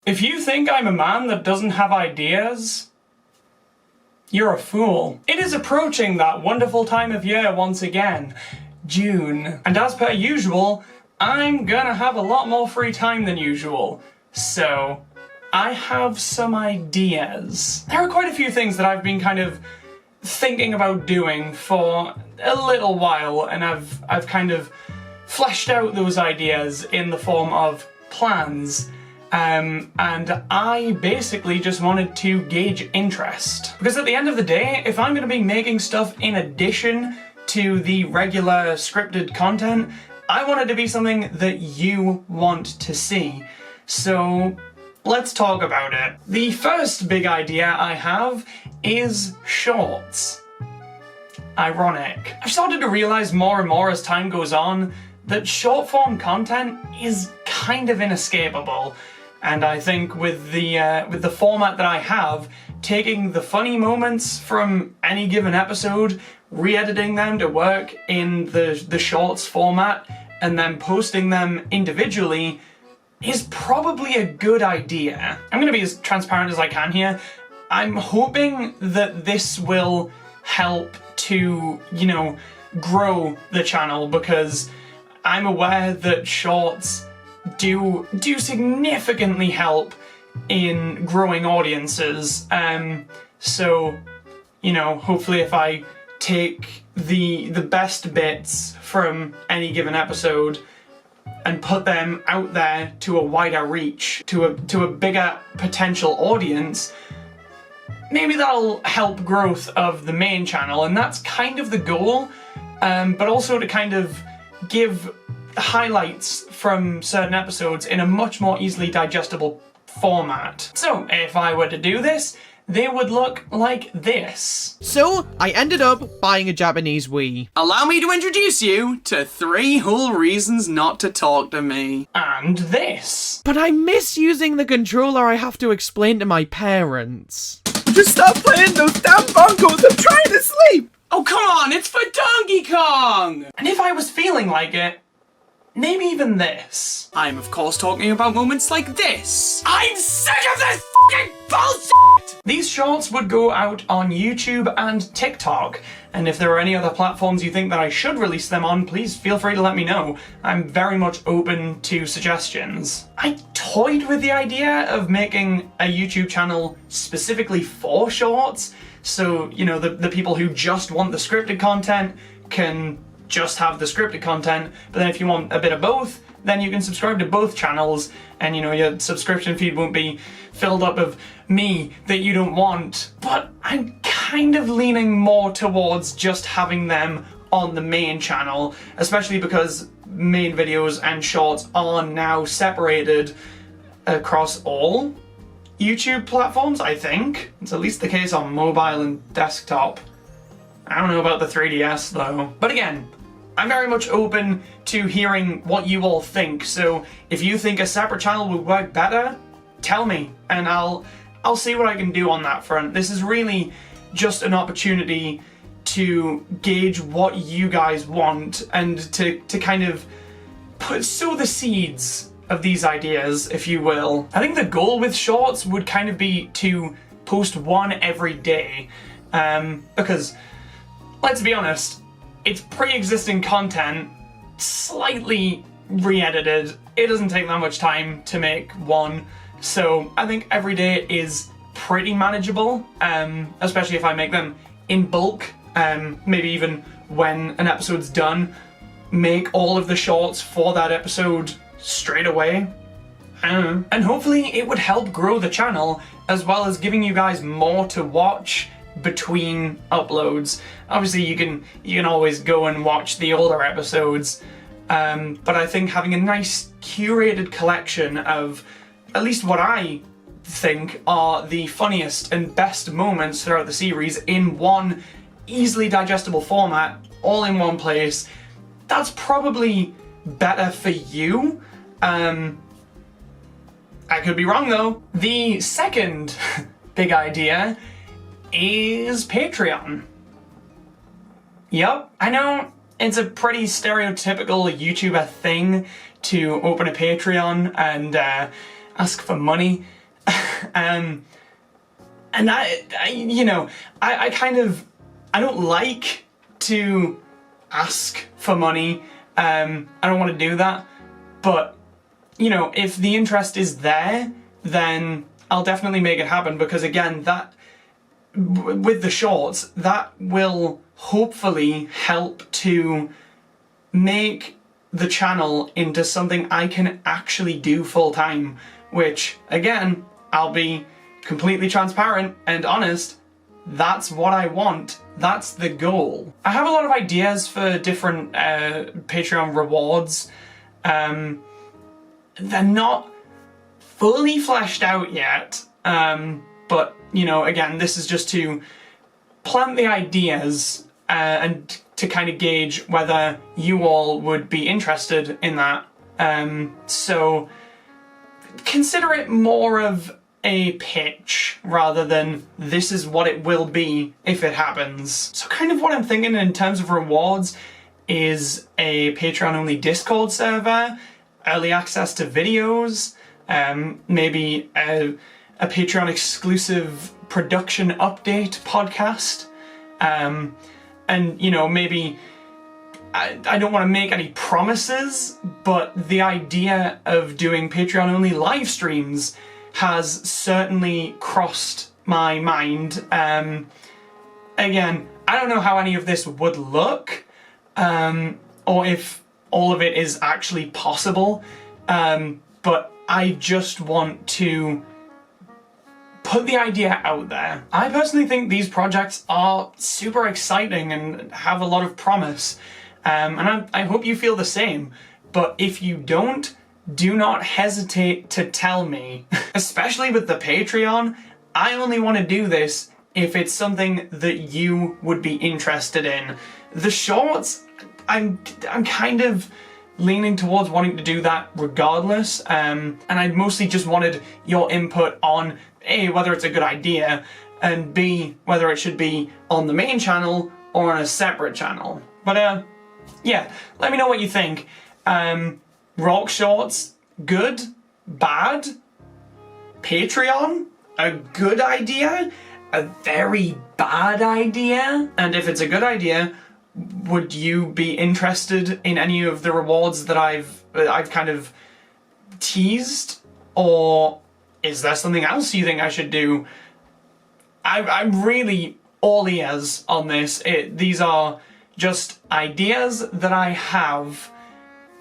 If you think I'm a man that doesn't have ideas, you're a fool. It is approaching that wonderful time of year once again, June. And as per usual, I'm gonna have a lot more free time than usual. So, I have some ideas. There are quite a few things that I've been kind of thinking about doing for a little while, and I've kind of fleshed out those ideas in the form of plans. And I basically just wanted to gauge interest. Because at the end of the day, if I'm going to be making stuff in addition to the regular scripted content, I want it to be something that you want to see. So let's talk about it. The first big idea I have is shorts. Ironic. I've started to realize more and more as time goes on that short form content is kind of inescapable. And I think with the format that I have, taking the funny moments from any given episode, re-editing them to work in the shorts format, and then posting them individually is probably a good idea. I'm gonna be as transparent as I can here. I'm hoping that this will help to, grow the channel, because I'm aware that shorts do significantly help in growing audiences. So, hopefully if I take the best bits from any given episode and put them out there to a wider reach, to a bigger potential audience, maybe that'll help growth of the main channel, and that's kind of the goal, but also to kind of give highlights from certain episodes in a much more easily digestible format. So, if I were to do this, they would look like this. So, I ended up buying a Japanese Wii. Allow me to introduce you to 3 whole reasons not to talk to me. And this. But I miss using the controller I have to explain to my parents. Just stop playing those damn bongos, I'm trying to sleep! Oh, come on, it's for Donkey Kong! And if I was feeling like it, maybe even this. I'm of course talking about moments like this. I'm sick of this fucking bullshit! These shorts would go out on YouTube and TikTok, and if there are any other platforms you think that I should release them on, please feel free to let me know. I'm very much open to suggestions. I toyed with the idea of making a YouTube channel specifically for shorts, so, the people who just want the scripted content can just have the scripted content, but then if you want a bit of both, then you can subscribe to both channels, and your subscription feed won't be filled up of me that you don't want. But I'm kind of leaning more towards just having them on the main channel, especially because main videos and shorts are now separated across all YouTube platforms, I think. It's at least the case on mobile and desktop. I don't know about the 3DS though. But again, I'm very much open to hearing what you all think, so if you think a separate channel would work better, tell me, and I'll see what I can do on that front. This is really just an opportunity to gauge what you guys want, and to kind of sow the seeds of these ideas, if you will. I think the goal with shorts would kind of be to post one every day, because, let's be honest, it's pre-existing content, slightly re-edited. It doesn't take that much time to make one, so I think every day is pretty manageable, especially if I make them in bulk. Maybe even when an episode's done, make all of the shorts for that episode straight away. And hopefully it would help grow the channel, as well as giving you guys more to watch between uploads. Obviously you can always go and watch the older episodes, but I think having a nice curated collection of at least what I think are the funniest and best moments throughout the series in one easily digestible format, all in one place, that's probably better for you. I could be wrong though. The second big idea is Patreon. Yep, I know it's a pretty stereotypical YouTuber thing to open a Patreon and ask for money. And I don't like to ask for money. I don't want to do that. But, you know, if the interest is there, then I'll definitely make it happen, because again, that, with the shorts, that will hopefully help to make the channel into something I can actually do full time, which, again, I'll be completely transparent and honest, that's what I want. That's the goal. I have a lot of ideas for different Patreon rewards. They're not fully fleshed out yet, but, you know, again, this is just to plant the ideas and to kind of gauge whether you all would be interested in that. So consider it more of a pitch rather than this is what it will be if it happens. So kind of what I'm thinking in terms of rewards is a Patreon only Discord server, early access to videos, maybe a Patreon exclusive production update podcast, and, you know, maybe I don't want to make any promises, but the idea of doing Patreon only live streams has certainly crossed my mind. Again, I don't know how any of this would look, or if all of it is actually possible, but I just want to put the idea out there. I personally think these projects are super exciting and have a lot of promise, and I hope you feel the same, but if you don't, do not hesitate to tell me. Especially with the Patreon, I only want to do this if it's something that you would be interested in. The shorts, I'm kind of leaning towards wanting to do that regardless, and I mostly just wanted your input on A, whether it's a good idea, and B, whether it should be on the main channel or on a separate channel. But yeah, let me know what you think. Rock shorts, good, bad, Patreon, a good idea, a very bad idea, and if it's a good idea, would you be interested in any of the rewards that I've kind of teased, or is there something else you think I should do? I'm really all ears on this. These are just ideas that I have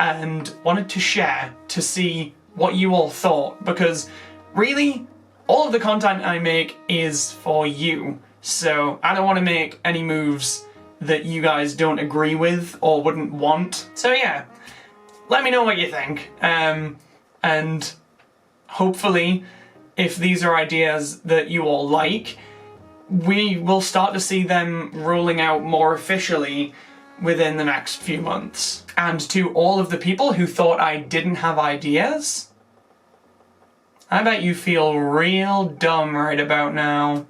and wanted to share to see what you all thought, because really all of the content I make is for you, so I don't want to make any moves that you guys don't agree with or wouldn't want. So yeah, let me know what you think, and hopefully if these are ideas that you all like, we will start to see them rolling out more officially within the next few months. And to all of the people who thought I didn't have ideas, I bet you feel real dumb right about now.